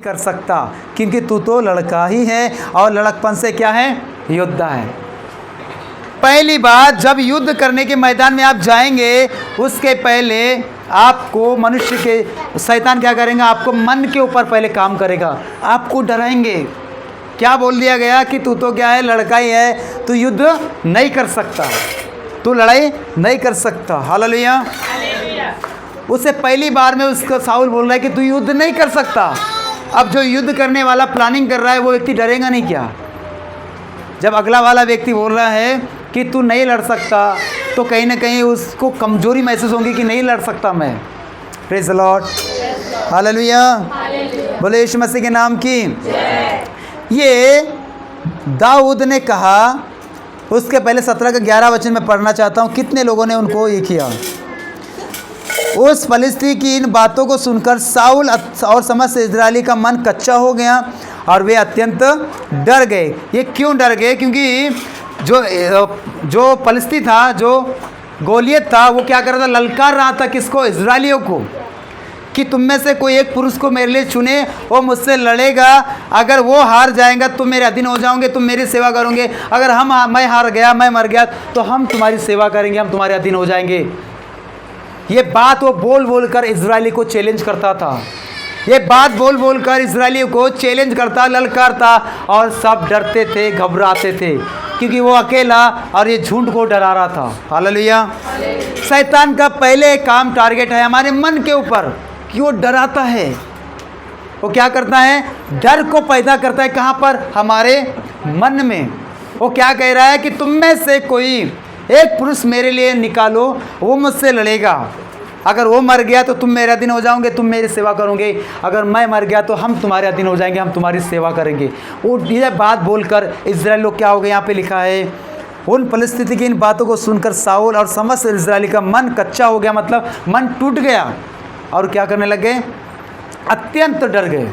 कर सकता, क्योंकि तू तो लड़का ही है और लड़कपन से क्या है, योद्धा है। पहली बात, जब युद्ध करने के मैदान में आप जाएंगे, उसके पहले आपको मनुष्य के शैतान क्या करेंगे, आपको मन के ऊपर पहले काम करेगा, आपको डराएंगे। क्या बोल दिया गया कि तू तो क्या है, लड़का ही है, तू युद्ध नहीं कर सकता, तू लड़ाई नहीं कर सकता। हालेलुया। उसे पहली बार में उसको साउल बोल रहा है कि तू युद्ध नहीं कर सकता। अब जो युद्ध करने वाला प्लानिंग कर रहा है वो व्यक्ति डरेगा नहीं क्या? जब अगला वाला व्यक्ति बोल रहा है कि तू नहीं लड़ सकता, तो कहीं ना कहीं उसको कमजोरी महसूस होगी कि नहीं लड़ सकता मैं। Praise the Lord. हालेलुया। बोले यीशु मसीह के नाम की। ये दाऊद ने कहा, उसके पहले 17 का 11 वचन में पढ़ना चाहता हूँ। कितने लोगों ने उनको ये किया। उस फलिस्ती की इन बातों को सुनकर साउल और समस्त इजरायली का मन कच्चा हो गया और वे अत्यंत डर गए। ये क्यों डर गए? क्योंकि जो फलिस्ती था, जो गोलियत था, वो क्या कर रहा था, ललकार रहा था किसको, इजरायलियों को, कि तुम में से कोई एक पुरुष को मेरे लिए चुने, वो मुझसे लड़ेगा, अगर वो हार जाएगा तुम मेरे अधीन हो जाओगे, तुम मेरी सेवा करोगे, अगर मैं हार गया, मैं मर गया, तो हम तुम्हारी सेवा करेंगे, हम तुम्हारे अधीन हो जाएंगे। ये बात वो बोल बोल कर इजरायली को चैलेंज करता था। ये बात बोल बोल कर इजरायलियों को चैलेंज करता, ललकारता, और सब डरते थे, घबराते थे, क्योंकि वो अकेला और ये झुंड को डरा रहा था। हालेलुया। शैतान का पहले काम, टारगेट है हमारे मन के ऊपर, कि वो डराता है। वो क्या करता है, डर को पैदा करता है। कहाँ पर? हमारे मन में। वो क्या कह रहा है कि तुम में से कोई एक पुरुष मेरे लिए निकालो, वो मुझसे लड़ेगा, अगर वो मर गया तो तुम मेरे अधीन हो जाओगे, तुम मेरी सेवा करोगे, अगर मैं मर गया तो हम तुम्हारे अधीन हो जाएंगे, हम तुम्हारी सेवा करेंगे। वो ये बात बोलकर इजराइल लोग क्या हो गए, यहाँ पे लिखा है, उन परिस्थिति की इन बातों को सुनकर साउल और समस्त इजरायली का मन कच्चा हो गया, मतलब मन टूट गया, और क्या करने लग गए, अत्यंत डर गए।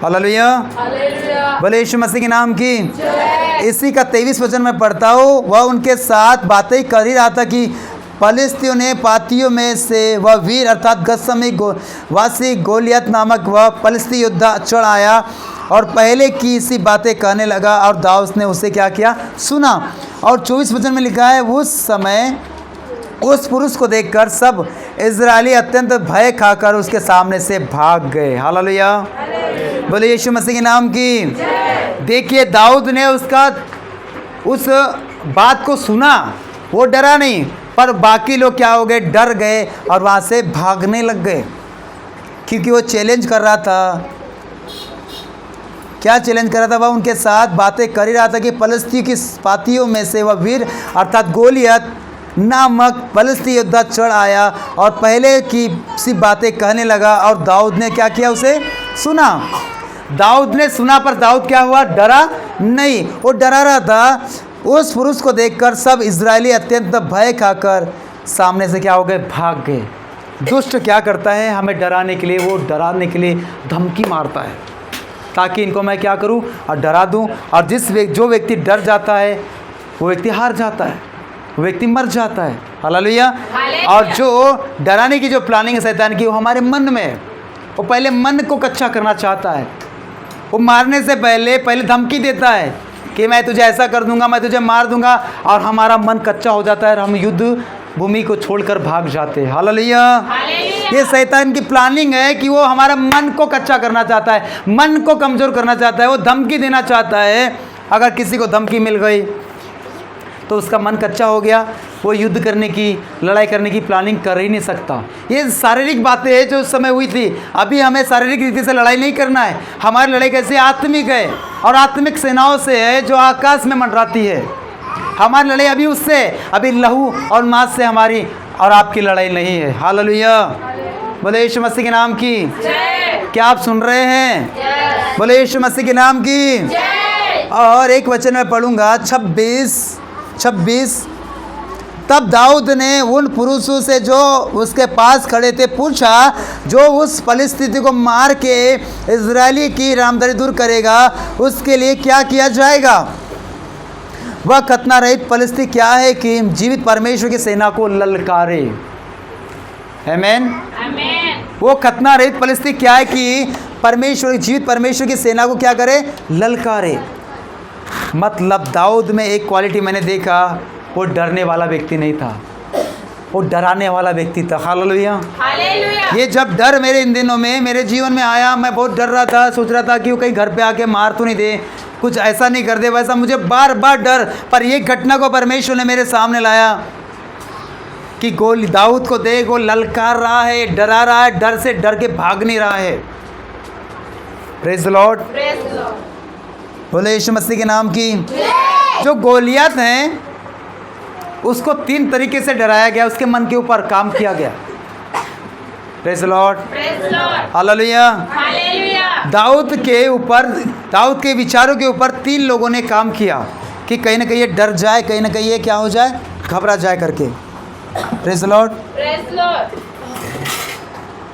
हालेलुया। बोले यीशु मसीह के नाम की। इसी का 23 वचन में पढ़ता हूँ। वह उनके साथ बातें कर ही रहा था कि फलिस्तियों ने पातियों में से वह वीर अर्थात गसमी वासी गोलियत नामक वह फलिस्ती योद्धा चढ़ आया और पहले की सी बातें कहने लगा, और दाऊद ने उसे क्या किया, सुना। और 24 वचन में लिखा है, उस समय उस पुरुष को देखकर सब इजरायली अत्यंत भय खाकर उसके सामने से भाग गए। हालेलुया। बोले यीशु मसीह के नाम की। देखिए, दाऊद ने उस बात को सुना, वो डरा नहीं, पर बाकी लोग क्या हो गए, डर गए और वहाँ से भागने लग गए, क्योंकि वो चैलेंज कर रहा था। क्या चैलेंज कर रहा था? वह उनके साथ बातें कर ही रहा था कि फलिस्ती की पातियों में से वह वीर अर्थात गोलियत नामक फलिस्ती योद्धा चढ़ आया और पहले की सी बातें कहने लगा, और दाऊद ने क्या किया, उसे सुना। दाऊद ने सुना, पर दाऊद क्या हुआ, डरा नहीं। वो डरा रहा था। उस पुरुष को देखकर सब इजरायली अत्यंत भय खाकर सामने से क्या हो गए, भाग गए। दुष्ट क्या करता है, हमें डराने के लिए, वो डराने के लिए धमकी मारता है, ताकि इनको मैं क्या करूं, और डरा दूं। और जो व्यक्ति डर जाता है वो व्यक्ति हार जाता है, वो व्यक्ति मर जाता है। हालेलुया। और जो डराने की जो प्लानिंग है शैतान की, वो हमारे मन में है। वो पहले मन को कच्चा करना चाहता है। वो मारने से पहले धमकी देता है कि मैं तुझे ऐसा कर दूंगा, मैं तुझे मार दूंगा, और हमारा मन कच्चा हो जाता है और हम युद्ध भूमि को छोड़कर भाग जाते हैं। हालेलुया। ये शैतान की प्लानिंग है कि वो हमारा मन को कच्चा करना चाहता है, मन को कमज़ोर करना चाहता है। वो धमकी देना चाहता है, अगर किसी को धमकी मिल गई तो उसका मन कच्चा हो गया, वो युद्ध करने की, लड़ाई करने की प्लानिंग कर ही नहीं सकता। ये शारीरिक बातें हैं जो उस समय हुई थी। अभी हमें शारीरिक रीति से लड़ाई नहीं करना है। हमारी लड़ाई कैसे, आत्मिक है, और आत्मिक सेनाओं से है जो आकाश में मंडराती है। हमारी लड़ाई अभी उससे, अभी लहू और मांस से हमारी और आपकी लड़ाई नहीं है। हालेलुया। बोले यीशु मसीह के नाम की। क्या आप सुन रहे हैं? बोले यीशु मसीह के नाम की। और एक वचन में पढ़ूंगा, 26। तब दाऊद ने उन पुरुषों से जो उसके पास खड़े थे पूछा, जो उस फलिस्ती को मार के इजरायली की रामदारी दूर करेगा, उसके लिए क्या किया जाएगा? वह खतना रहित फलिस्ती क्या है कि जीवित परमेश्वर की सेना को ललकारे। आमीन। वो खतना रहित परिस्थिति क्या है कि परमेश्वर, जीवित परमेश्वर की सेना को क्या करे, ललकारे। मतलब दाऊद में एक क्वालिटी मैंने देखा, वो डरने वाला व्यक्ति नहीं था, वो डराने वाला व्यक्ति था। Hallelujah, hallelujah. ये जब डर मेरे इन दिनों में मेरे जीवन में आया, मैं बहुत डर रहा था, सोच रहा था कि वो कहीं घर पे आके मार तो नहीं दे, कुछ ऐसा नहीं कर दे, वैसा, मुझे बार बार डर। पर ये घटना को परमेश्वर ने मेरे सामने लाया कि दाऊद को देख, वो ललकार रहा है, डरा रहा है, डर से डर के भाग नहीं रहा है। प्रेज द लॉर्ड, बोले यीशु मसीह के नाम की। जो गोलियत हैं उसको 3 तरीके से डराया गया, उसके मन के ऊपर काम किया गया। Praise the Lord, hallelujah. Daud के ऊपर, दाऊद के विचारों के ऊपर 3 लोगों ने काम किया कि कहीं ना कहीं ये डर जाए, कहीं ना कहीं ये क्या हो जाए, घबरा जाए करके। Praise the Lord.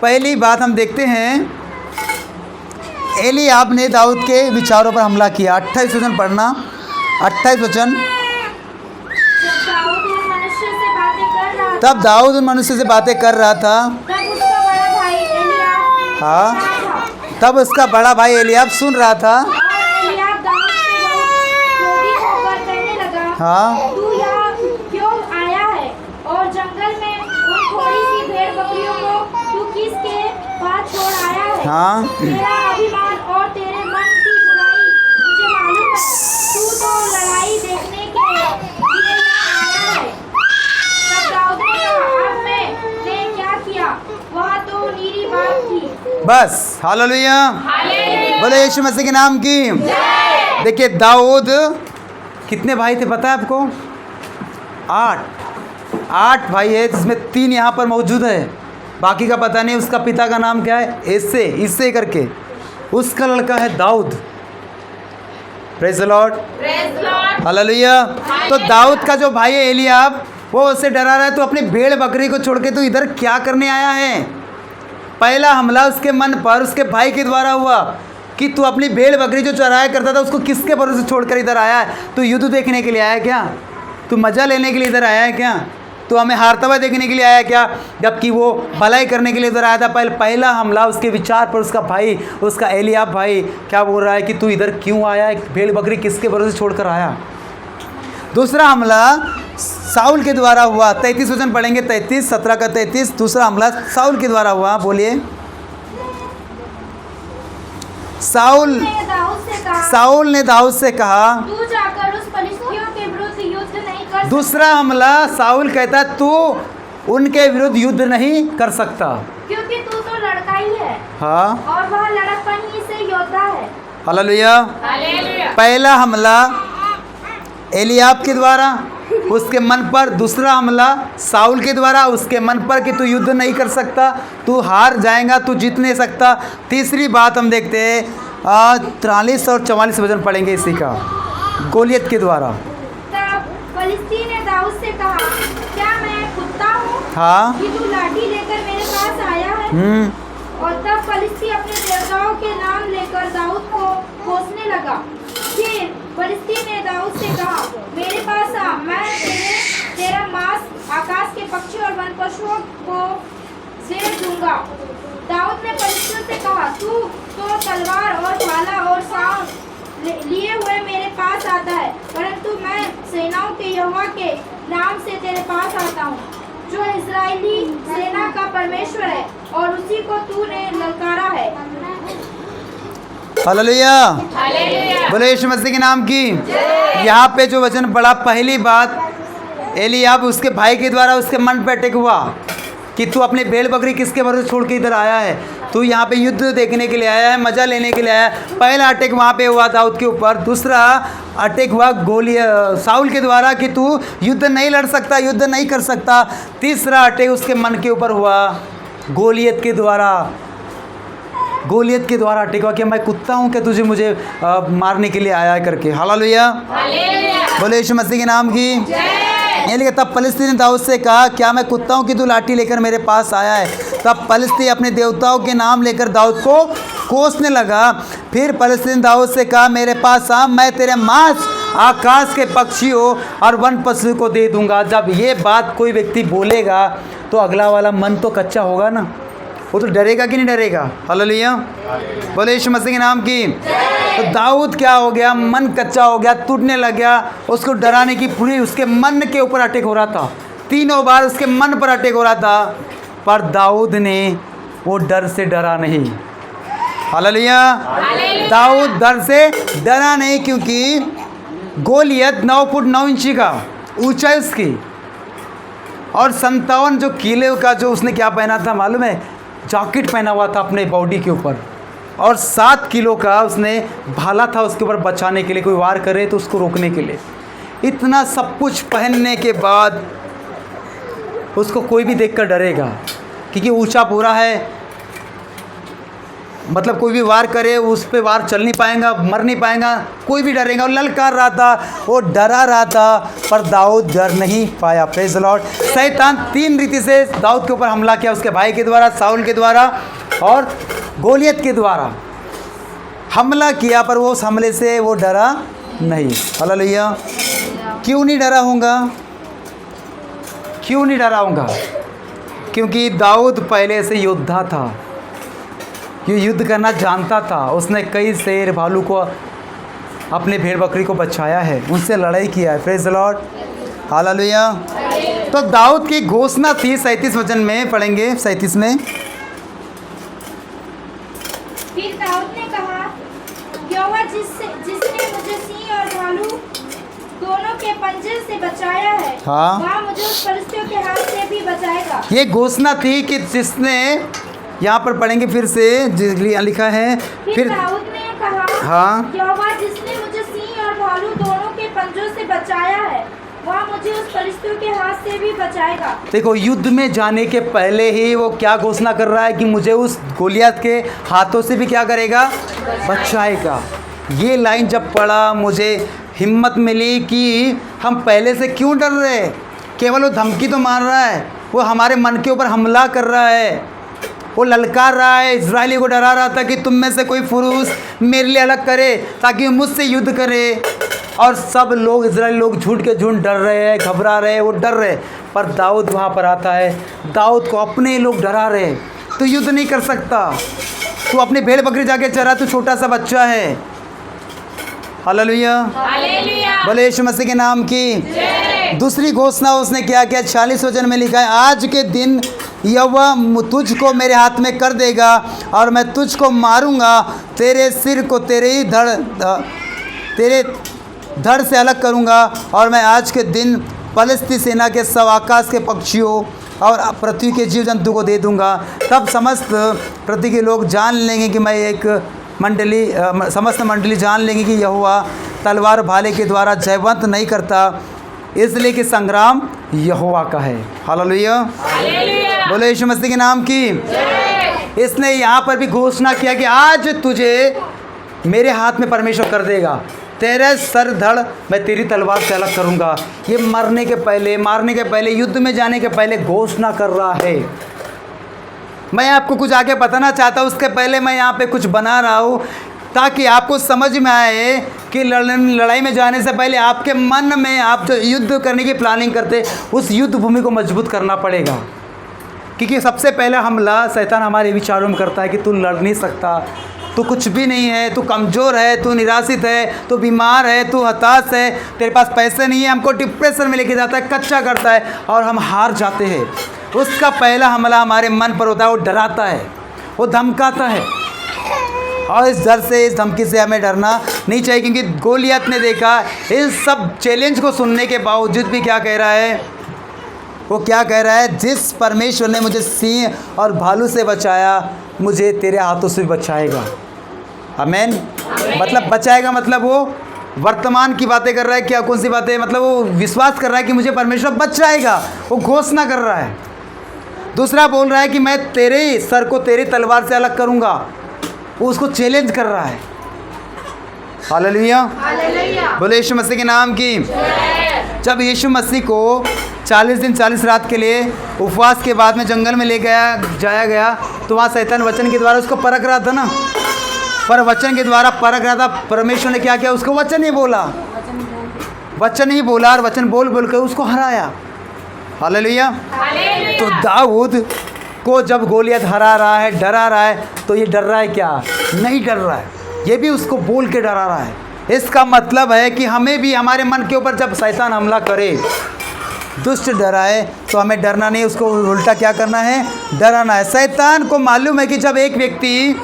पहली बात हम देखते हैं, एलीआब ने दाऊद के विचारों पर हमला किया। 28 वचन पढ़ना, 28 वचन। तब दाऊद उन मनुष्य से बातें कर रहा था, हाँ, तब उसका बड़ा भाई एलीआब सुन रहा था। हाँ, तू यहाँ क्यों आया है और जंगल में उन थोड़ी सी भेड़ बकरियों को तू किसके पास छोड़ आया है? हाँ, तेरा अभिमान और तेरे मन की बुराई मुझे मालूम है। तू तो लड़ाई देखने के लिए यहाँ आया है। तब दाऊद ने कहा, अब मैंने क्या किया? वह तो नीरी बात थी। बस। हालेलुया, बोले यीशु मसीह के नाम की। देखिए दाऊद, कितने भाई थे पता है आपको? 8 भाई है, जिसमें 3 यहाँ पर मौजूद है, बाकी का पता नहीं। उसका पिता का नाम क्या है? इससे करके उसका लड़का है Daud. Praise the Lord, hallelujah. तो दाऊद का जो भाई है एलीआब, वो उससे डरा रहा है, तो अपनी भेड़ बकरी को छोड़ के तू इधर क्या करने आया है? पहला हमला उसके मन पर उसके भाई के द्वारा हुआ कि तू अपनी भेड़ बकरी जो चराया करता था उसको किसके भरोसे छोड़कर इधर आया है? तू युद्ध देखने के लिए आया है क्या? तू मज़ा लेने के लिए इधर आया है क्या? तू हमें हारता हुआ देखने के लिए आया है क्या? जबकि वो भलाई करने के लिए इधर आया था। पहला हमला उसके विचार पर उसका भाई, उसका एलीआब भाई क्या बोल रहा है कि तू इधर क्यों आया है? भेड़ बकरी किसके भरोसे छोड़कर आया? दूसरा हमला साउल के द्वारा हुआ। 33 वचन पढ़ेंगे, 33, 17 का 33। दूसरा हमला साउल के द्वारा हुआ। बोलिए। साउल ने दाऊद से कहा, तू जाकर उस फलिस्तियों के विरुद्ध युद्ध नहीं कर। दूसरा हमला साउल कहता है तू उनके विरुद्ध युद्ध नहीं कर सकता, क्योंकि तू तो लड़का ही है। हाँ, और वह लड़कपन ही से योद्धा है। हालेलुया। पहला हमला एलीआब के द्वारा उसके मन पर, दूसरा हमला साउल के द्वारा उसके मन पर कि तू युद्ध नहीं कर सकता, तू हार जाएगा, तू जीत नहीं सकता। तीसरी बात हम देखते हैं, 43 और 44 वचन पढ़ेंगे इसी का, गोलियत के द्वारा। तब फलिस्ती ने दाऊद से कहा, क्या मैं कुत्ता हूँ हाँ, कि तू लाठी लेकर मेरे पास आया है? और तब फलिस्ती अपने देवताओं के नाम लेकर दाऊद को कोसने लगा। फिर फलिस्ती ने दाऊद से कहा, मेरे पास आ, मैं तेरा मांस आकाश के पक्षी और वन पशुओं को दे दूंगा। दाऊद ने फलिस्तियों से कहा, तू तो तलवार और भाला और सांप लिए हुए मेरे पास आता है, परंतु मैं सेनाओं के यहोवा के नाम से तेरे पास आता हूँ, जो इस्राएली सेना का परमेश्वर है, और उसी को तूने ललकारा है। हालेलुया, बोले यीशु मसीह के नाम की। यहाँ पे जो वचन पढ़ा, पहली बात एलीआब उसके भाई के द्वारा उसके मन पे अटैक हुआ कि तू अपनी भेड़ बकरी किसके भरोसे छोड़ के इधर आया है? तू यहाँ पे युद्ध देखने के लिए आया है, मज़ा लेने के लिए आया है। पहला अटैक वहाँ पे हुआ दाऊद के ऊपर। दूसरा अटैक हुआ साउल के द्वारा कि तू युद्ध नहीं लड़ सकता, युद्ध नहीं कर सकता। तीसरा अटैक उसके मन के ऊपर हुआ गोलियत के द्वारा। गोलियत के द्वारा अटैक हुआ कि मैं कुत्ता हूँ कि तुझे मुझे मारने के लिए आया है करके। हालेलुया, बोले यीशु मसीह के नाम की। ये लिखा, तब फलिस्ती ने दाऊद से कहा, क्या मैं कुत्ता हूँ कि तू लाठी लेकर मेरे पास आया है? तब फलिस्ती अपने देवताओं के नाम लेकर दाऊद को कोसने लगा। फिर फलिस्ती ने दाऊद से कहा, मेरे पास आ, मैं तेरे मांस आकाश के पक्षियों और वन पशु को दे दूंगा। जब ये बात कोई व्यक्ति बोलेगा तो अगला वाला मन तो कच्चा होगा ना। वो तो डरेगा कि नहीं डरेगा? हालेलुया, बोले यीशु मसीह के नाम की। तो दाऊद क्या हो गया, मन कच्चा हो गया, टूटने लग गया, उसको डराने की पूरी उसके मन के ऊपर अटैक हो रहा था, 3 बार उसके मन पर अटैक हो रहा था, पर दाऊद ने वो डर से डरा नहीं। हालेलुया, दाऊद डर से डरा नहीं, क्योंकि गोलियत 9 फुट 9 इंची का ऊंचाई उसकी, और 57 जो किलो का जो उसने क्या पहना था मालूम है, जैकेट पहना हुआ था अपने बॉडी के ऊपर, और 7 किलो का उसने भाला था उसके ऊपर बचाने के लिए, कोई वार करे तो उसको रोकने के लिए। इतना सब कुछ पहनने के बाद उसको कोई भी देखकर डरेगा, क्योंकि ऊंचा पूरा है, मतलब कोई भी वार करे उस पे वार चल नहीं पाएगा, मर नहीं पाएगा, कोई भी डरेगा। और ललकार रहा था, वो डरा रहा था, पर दाऊद डर नहीं पाया। Praise the Lord. शैतान 3 रीति से दाऊद के ऊपर हमला किया, उसके भाई के द्वारा, साउल के द्वारा और गोलियत के द्वारा हमला किया, पर वो उस हमले से वो डरा नहीं। हालेलुया। क्यों नहीं डरा होगा? क्यों नहीं डरा होगा? क्योंकि दाऊद पहले से योद्धा था, ये युद्ध करना जानता था। उसने कई शेर भालू को, अपने भेड़ बकरी को बचाया है, उनसे लड़ाई किया है। Praise the Lord. हालेलुया। तो दाऊद की घोषणा थी, 37 वचन में पढ़ेंगे, 37 में। फिर दाऊद ने कहा, यहोवा जिसने मुझे सिंह और भालू दोनों के पंजे से बचाया है, हाँ, वह मुझे उस फरिश्तियों के हाथ से भी बचाएगा। ये घोषणा थी कि जिसने, यहाँ पर पढ़ेंगे फिर से, लिखा है, फिर दाऊद ने कहा, हाँ, यहोवा जिसने मुझे सिंह और भालू दोनों के पंजों से बचाया है, वह मुझे उस फरिश्तियों के हाथ से भी बचाएगा। देखो, युद्ध में जाने के पहले ही वो क्या घोषणा कर रहा है कि मुझे उस गोलियत के हाथों से भी क्या करेगा? बचाएगा। ये लाइन जब पढ़ा, मुझे हिम्मत मिली कि हम पहले से क्यों डर रहे। केवल वो धमकी तो मार रहा है, वो हमारे मन के ऊपर हमला कर रहा है, वो ललकार रहा है, इजरायली को डरा रहा था कि तुम में से कोई पुरुष मेरे लिए अलग करे ताकि मुझसे युद्ध करे। और सब लोग, इजरायली लोग झूठ के झूठ डर रहे हैं, घबरा रहे हैं, वो डर रहे। पर दाऊद वहाँ पर आता है, दाऊद को अपने लोग डरा रहे, तू युद्ध नहीं कर सकता, तू अपनी भेड़ बकरी जाके चरा, तू छोटा सा बच्चा है। हालेलुया, बोले यीशु मसीह के नाम की। दूसरी घोषणा उसने क्या किया? 40 वचन में लिखा है, आज के दिन यहोवा तुझको मेरे हाथ में कर देगा और मैं तुझको मारूंगा, तेरे सिर को तेरे धड़ से अलग करूंगा, और मैं आज के दिन पलिश्ती सेना के सब आकाश के पक्षियों और पृथ्वी के जीव जंतु को दे दूंगा। तब समस्त पृथ्वी के लोग जान लेंगे कि मैं एक समस्त मंडली जान लेंगे कि यहोवा तलवार भाले के द्वारा जयवंत नहीं करता, इसलिए कि संग्राम यहोवा का है। हालेलुया, बोले यीशु मसीह के नाम की। इसने यहाँ पर भी घोषणा किया कि आज तुझे मेरे हाथ में परमेश्वर कर देगा, तेरे सर धड़ मैं तेरी तलवार से अलग करूँगा। ये मरने के पहले, मारने के पहले, युद्ध में जाने के पहले घोषणा कर रहा है। मैं आपको कुछ आगे बताना चाहता हूँ, उसके पहले मैं यहाँ पे कुछ बना रहा हूँ ताकि आपको समझ में आए कि लड़ाई में जाने से पहले आपके मन में, आप जो युद्ध करने की प्लानिंग करते, उस युद्ध भूमि को मजबूत करना पड़ेगा। क्योंकि सबसे पहला हमला शैतान हमारे विचारों में करता है कि तू लड़ नहीं सकता, तू कुछ भी नहीं है, तू कमज़ोर है, तू निराशित है, तू बीमार है, तू हताश है, तेरे पास पैसे नहीं है। हमको डिप्रेशन में लेके जाता है, कच्चा करता है और हम हार जाते हैं। उसका पहला हमला हमारे मन पर होता है, वो डराता है, वो धमकाता है, और इस डर से, इस धमकी से हमें डरना नहीं चाहिए। क्योंकि गोलियत ने देखा, इस सब चैलेंज को सुनने के बावजूद भी क्या कह रहा है? वो क्या कह रहा है? जिस परमेश्वर ने मुझे सिंह और भालू से बचाया, मुझे तेरे हाथों से बचाएगा। आमीन। मतलब बचाएगा, मतलब वो वर्तमान की बातें कर रहा है। क्या, कौन सी बातें? मतलब वो विश्वास कर रहा है कि मुझे परमेश्वर बचाएगा, वो घोषणा कर रहा है। दूसरा बोल रहा है कि मैं तेरे सर को तेरी तलवार से अलग करूँगा, वो उसको चैलेंज कर रहा है। हालेलुया, बोले यीशु मसीह के नाम की। जब यीशु मसीह को 40 दिन 40 रात के लिए उपवास के बाद में जंगल में जाया गया, तो वहाँ शैतान वचन के द्वारा उसको परख रहा था ना, पर वचन के द्वारा परख रहा था। परमेश्वर ने क्या किया? उसको वचन ही बोला, वचन ही बोला, और वचन बोल बोल कर उसको हराया। हालेलुया। तो दाऊद को जब गोलियत हरा रहा है, डरा रहा है, तो ये डर रहा है क्या? नहीं डर रहा है, ये भी उसको बोल के डरा रहा है। इसका मतलब है कि हमें भी हमारे मन के ऊपर जब शैतान हमला करे, दुष्ट डराए, तो हमें डरना नहीं, उसको उल्टा क्या करना है? डराना है। शैतान को मालूम है कि जब एक व्यक्ति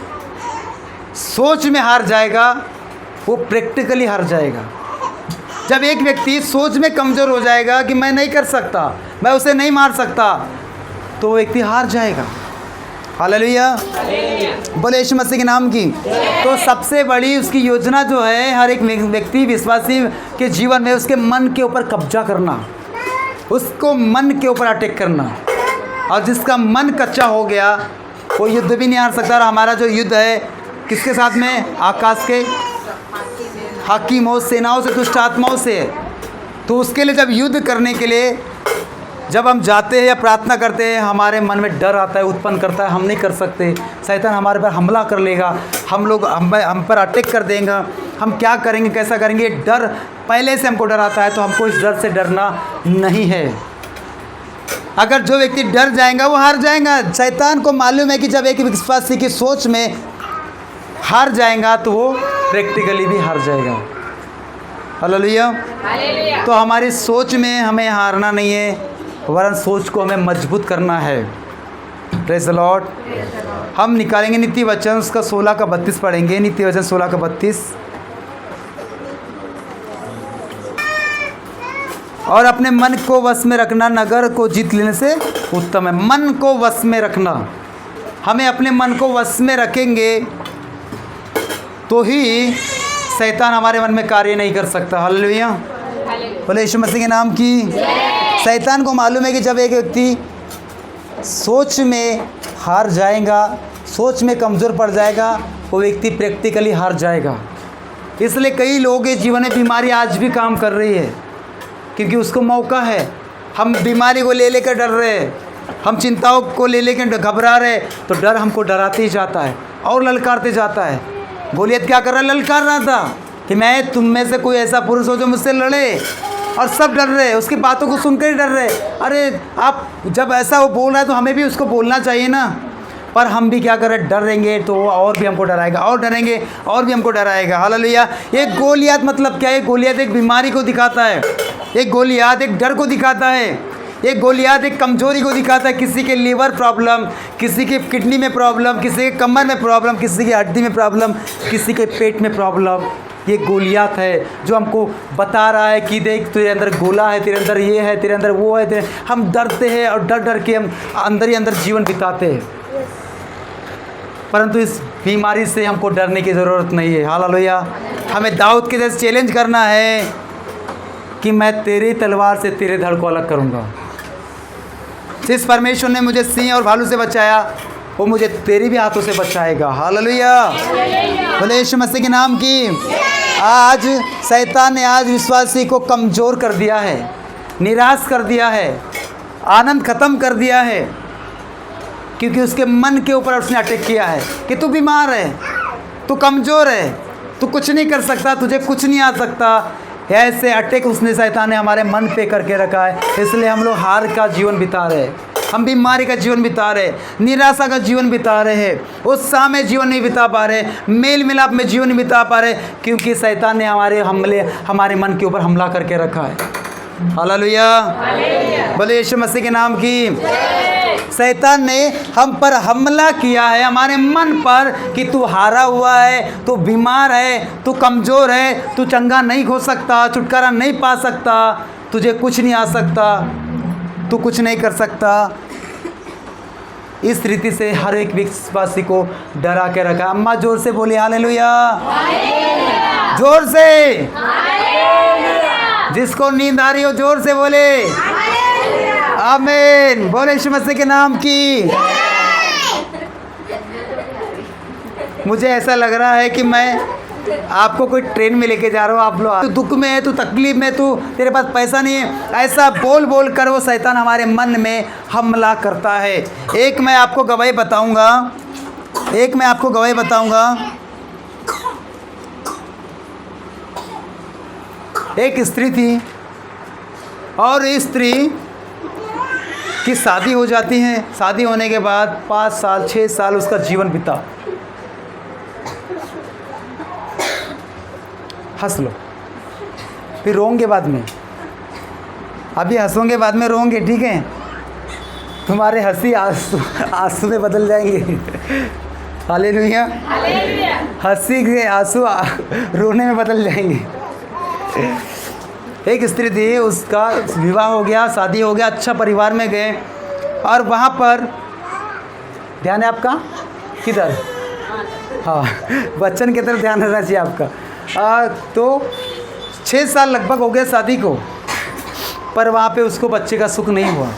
सोच में हार जाएगा, वो प्रैक्टिकली हार जाएगा। जब एक व्यक्ति सोच में कमज़ोर हो जाएगा कि मैं नहीं कर सकता, मैं उसे नहीं मार सकता, तो वो व्यक्ति हार जाएगा। हालेलुया, बोले यीशु मसीह के नाम की। तो सबसे बड़ी उसकी योजना जो है, हर एक व्यक्ति विश्वासी के जीवन में उसके मन के ऊपर कब्जा करना, उसको मन के ऊपर अटैक करना। और जिसका मन कच्चा हो गया, वो युद्ध भी नहीं हार सकता। और हमारा जो युद्ध है किसके साथ में? आकाश के हाकिमों, सेनाओं से, दुष्ट आत्माओं से। तो उसके लिए जब युद्ध करने के लिए जब हम जाते हैं या प्रार्थना करते हैं, हमारे मन में डर आता है, उत्पन्न करता है, हम नहीं कर सकते, शैतान हमारे पर हमला कर लेगा, हम पर अटैक कर देंगे, हम क्या करेंगे, कैसा करेंगे, डर पहले से हमको डर आता है। तो हमको इस डर से डरना नहीं है। अगर जो व्यक्ति डर जाएगा वो हार जाएगा। शैतान को मालूम है कि जब एक विश्वासी की सोच में हार जाएगा, तो वो प्रैक्टिकली भी हार जाएगा। हालेलुया। तो हमारी सोच में हमें हारना नहीं है, वरन सोच को हमें मजबूत करना है। Praise the Lord. हम निकालेंगे नीति वचन उसका 16 का 32 पढ़ेंगे। नीति वचन 16 का 32। और अपने मन को वश में रखना नगर को जीत लेने से उत्तम है। मन को वश में रखना, हमें अपने मन को वश में रखेंगे तो ही शैतान हमारे मन में कार्य नहीं कर सकता। हालेलुया, बोले यीशु मसीह के नाम की। शैतान को मालूम है कि जब एक व्यक्ति सोच में हार जाएगा, सोच में कमज़ोर पड़ जाएगा, वो व्यक्ति प्रैक्टिकली हार जाएगा। इसलिए कई लोगों के जीवन में बीमारी आज भी काम कर रही है, क्योंकि उसको मौका है। हम बीमारी को ले लेकर डर रहे हैं, हम चिंताओं को ले लेकर घबरा रहे, तो डर हमको डराते ही जाता है और ललकारते जाता है। गोलियत क्या कर रहा है? ललकार रहा था कि मैं तुम में से कोई ऐसा पुरुष हो जो मुझसे लड़े, और सब डर रहे, उसकी बातों को सुनकर ही डर रहे। अरे आप जब ऐसा वो बोल रहा है तो हमें भी उसको बोलना चाहिए ना। पर हम भी क्या करें? डरेंगे तो वो और भी हमको डराएगा, और डरेंगे और भी हमको डराएगा। हालेलुया। एक गोलियत मतलब क्या है? गोलियत एक बीमारी को दिखाता है, एक गोलियत एक डर को दिखाता है, एक गोलियत एक कमजोरी को दिखाता है। किसी के लीवर प्रॉब्लम, किसी के किडनी में प्रॉब्लम, किसी के कमर में प्रॉब्लम, किसी की हड्डी में प्रॉब्लम, किसी के पेट में प्रॉब्लम। ये गोलियत है जो हमको बता रहा है कि देख तेरे अंदर गोला है, तेरे अंदर ये है, तेरे अंदर वो है। हम डरते हैं और डर डर के हम अंदर ही अंदर जीवन बिताते हैं। परंतु इस बीमारी से हमको डरने की ज़रूरत नहीं है। हालेलुया। हमें दाऊद के जैसे चैलेंज करना है कि मैं तेरी तलवार से तेरे धड़ को अलग करूँगा। जिस परमेश्वर ने मुझे सिंह और भालू से बचाया, वो मुझे तेरे भी हाथों से बचाएगा। हालेलुया, बोले यीशु मसीह के नाम की। आज शैतान ने आज विश्वासी को कमज़ोर कर दिया है, निराश कर दिया है, आनंद ख़त्म कर दिया है, क्योंकि उसके मन के ऊपर उसने अटैक किया है कि तू बीमार है, तू कमज़ोर है, तू कुछ नहीं कर सकता, तुझे कुछ नहीं आ सकता। ऐसे अटैक उसने शैतान ने हमारे मन पे करके रखा है। इसलिए हम लोग हार का जीवन बिता रहे हैं, हम बीमारी का जीवन बिता रहे, निराशा का जीवन बिता रहे हैं, उत्साह में जीवन नहीं बिता पा रहे, मेल मिलाप में जीवन नहीं बिता पा रहे, क्योंकि शैतान ने हमारे मन के ऊपर हमला करके रखा है। हालेलुया, बोले यीशु मसीह के नाम की। शैतान ने हम पर हमला किया है, हमारे मन पर, कि तू हारा हुआ है, तू बीमार है, तू कमज़ोर है, तू चंगा नहीं हो सकता, छुटकारा नहीं पा सकता, तुझे कुछ नहीं आ सकता, तू कुछ नहीं कर सकता। इस रीति से हर एक विश्वासी को डरा के रखा। अम्मा जोर से बोले हालेलुया, जोर से। जिसको नींद आ रही हो जोर से बोले आमीन। बोले यीशु मसीह के नाम की। मुझे ऐसा लग रहा है कि मैं आपको कोई ट्रेन में लेके जा रहा हूँ। आप लोग, तू दुख में है, तू तकलीफ में, तू तेरे पास पैसा नहीं है, ऐसा बोल बोल कर वो शैतान हमारे मन में हमला करता है। एक मैं आपको गवाही बताऊंगा, एक स्त्री थी, और स्त्री कि शादी हो जाती है, शादी होने के बाद 5 साल 6 साल उसका जीवन बीता। हंस लो, फिर रोंगे बाद में, अभी हंसोगे बाद में रोंगे, ठीक है? तुम्हारे हंसी आंसू में बदल जाएंगे। हालेलुया। हंसी के आंसू रोने में बदल जाएंगे। एक स्त्री थी, उसका विवाह हो गया, शादी हो गया, अच्छा परिवार में गए, और वहाँ पर ध्यान है आपका किधर? हाँ, बच्चन की तरफ ध्यान रहना चाहिए आपका। तो 6 साल लगभग हो गए शादी को, पर वहाँ पे उसको बच्चे का सुख नहीं हुआ।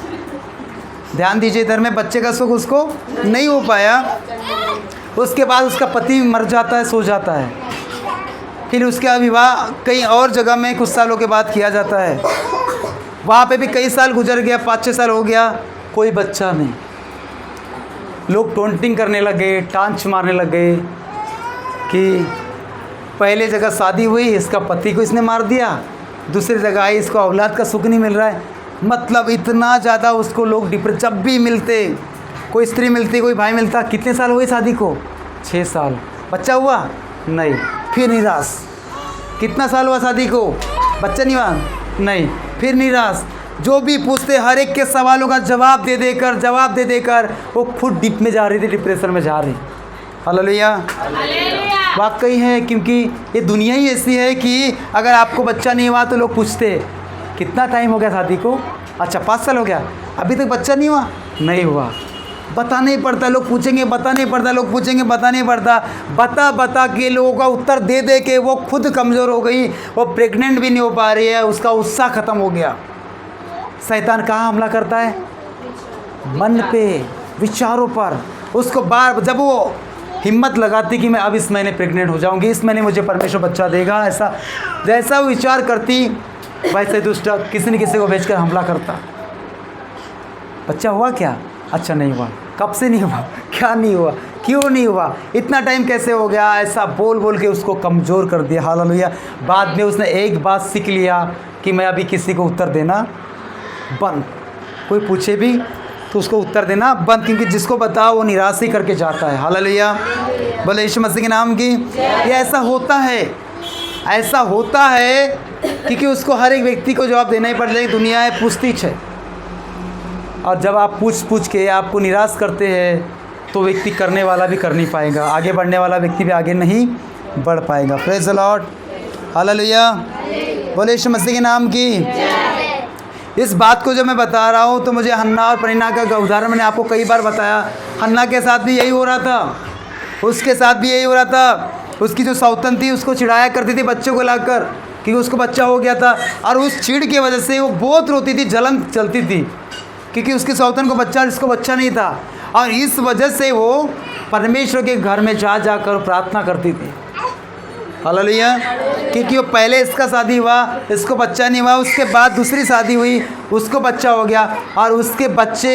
ध्यान दीजिए इधर में, बच्चे का सुख उसको नहीं हो पाया। उसके बाद उसका पति मर जाता है, सो जाता है। फिर उसका विवाह कहीं और जगह में कुछ सालों के बाद किया जाता है। वहाँ पे भी कई साल गुजर गया, 5-6 साल हो गया, कोई बच्चा नहीं। लोग टोंटिंग करने लगे, टांच मारने लगे कि पहले जगह शादी हुई, इसका पति को इसने मार दिया, दूसरी जगह आई, इसको औलाद का सुख नहीं मिल रहा है। मतलब इतना ज़्यादा उसको लोग जब भी मिलते, कोई स्त्री मिलती, कोई भाई मिलता, कितने साल हुए शादी को? 6 साल। बच्चा हुआ? नहीं। फिर निराश। कितना साल हुआ शादी को? बच्चा नहीं हुआ? नहीं। फिर निराश। जो भी पूछते हर एक के सवालों का जवाब दे देकर वो खुद डिप में जा रही थी, डिप्रेशन में जा रही। हालेलुया। वाकई है, क्योंकि ये दुनिया ही ऐसी है कि अगर आपको बच्चा नहीं हुआ तो लोग पूछते कितना टाइम हो गया शादी को? अच्छा 5 साल हो गया, अभी तक बच्चा नहीं हुआ? नहीं हुआ। बता नहीं पड़ता, लोग पूछेंगे, बता नहीं पड़ता, लोग पूछेंगे, बता नहीं पड़ता। बता के लोगों का उत्तर दे के वो खुद कमज़ोर हो गई, वो प्रेग्नेंट भी नहीं हो पा रही है, उसका उत्साह ख़त्म हो गया। शैतान कहाँ हमला करता है? मन पे, विचारों पर। उसको बार जब वो हिम्मत लगाती कि मैं अब इस महीने प्रेग्नेंट हो जाऊंगी, इस महीने मुझे परमेश्वर बच्चा देगा, ऐसा जैसा वो विचार करती, वैसे दुष्ट किसी न किसी को भेजकर हमला करता। बच्चा हुआ क्या? अच्छा नहीं हुआ। कब से नहीं हुआ? क्या नहीं हुआ? क्यों नहीं हुआ? इतना टाइम कैसे हो गया? ऐसा बोल के उसको कमज़ोर कर दिया। हालेलुया। बाद में उसने एक बात सीख लिया कि मैं अभी किसी को उत्तर देना बंद, कोई पूछे भी तो उसको उत्तर देना बंद, क्योंकि जिसको बताओ वो निराश ही करके जाता है। हालेलुया। बोले यीशु मसीह के नाम की। ये ऐसा होता है क्योंकि उसको हर एक व्यक्ति को जवाब देना ही पड़ता है। दुनिया है पूछतीछ है, और जब आप पूछ के आपको निराश करते हैं तो व्यक्ति करने वाला भी कर नहीं पाएगा, आगे बढ़ने वाला व्यक्ति भी आगे नहीं बढ़ पाएगा। Praise the Lord. हालेलुया। बोले यीशु मसीह के नाम की। इस बात को जब मैं बता रहा हूँ तो मुझे हन्ना और पनिन्ना का उदाहरण मैंने आपको कई बार बताया। हन्ना के साथ भी यही हो रहा था, उसके साथ भी यही हो रहा था। उसकी जो सौतन थी उसको चिढ़ाया करती थी बच्चों को लाकर, क्योंकि उसको बच्चा हो गया था, और उस चिढ़ की वजह से वो बहुत रोती थी, जलन चलती थी, क्योंकि उसकी सौतन को बच्चा, जिसको बच्चा नहीं था। और इस वजह से वो परमेश्वर के घर में जाकर प्रार्थना करती थी। हालेलुया। क्योंकि वो पहले इसका शादी हुआ, इसको बच्चा नहीं हुआ, उसके बाद दूसरी शादी हुई, उसको बच्चा हो गया, और उसके बच्चे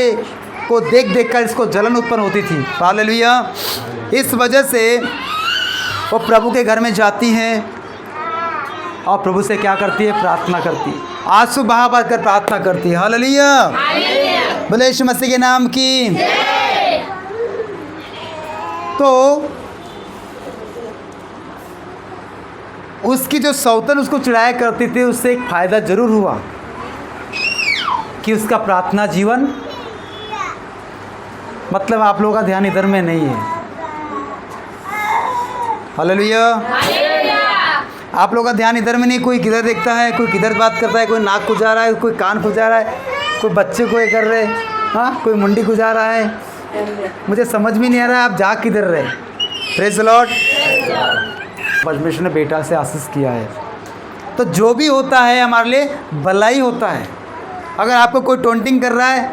को देख कर इसको जलन उत्पन्न होती थी। हालेलुया। इस वजह से वो प्रभु के घर में जाती हैं और प्रभु से क्या करती है? प्रार्थना करती है, आंसू बहा कर प्रार्थना करती है। हालेलुया। बोले यीशु मसीह के नाम की। तो उसकी जो सौतन उसको चिढ़ाया करती थी, उससे एक फ़ायदा ज़रूर हुआ कि उसका प्रार्थना जीवन, मतलब आप लोगों का ध्यान इधर में नहीं है। हालेलुया। आप लोगों का ध्यान इधर में नहीं, कोई किधर देखता है, कोई किधर बात करता है, कोई नाक खुजा रहा है, कोई कान खुजा रहा है, कोई बच्चे को ये कर रहे, हाँ, कोई मुंडी खुजा रहा है। मुझे समझ में नहीं आ रहा है आप जा किधर रहे। Praise the Lord. परमेश्वर ने बेटा से आशीष किया है, तो जो भी होता है हमारे लिए भलाई होता है। अगर आपको कोई टोंटिंग कर रहा है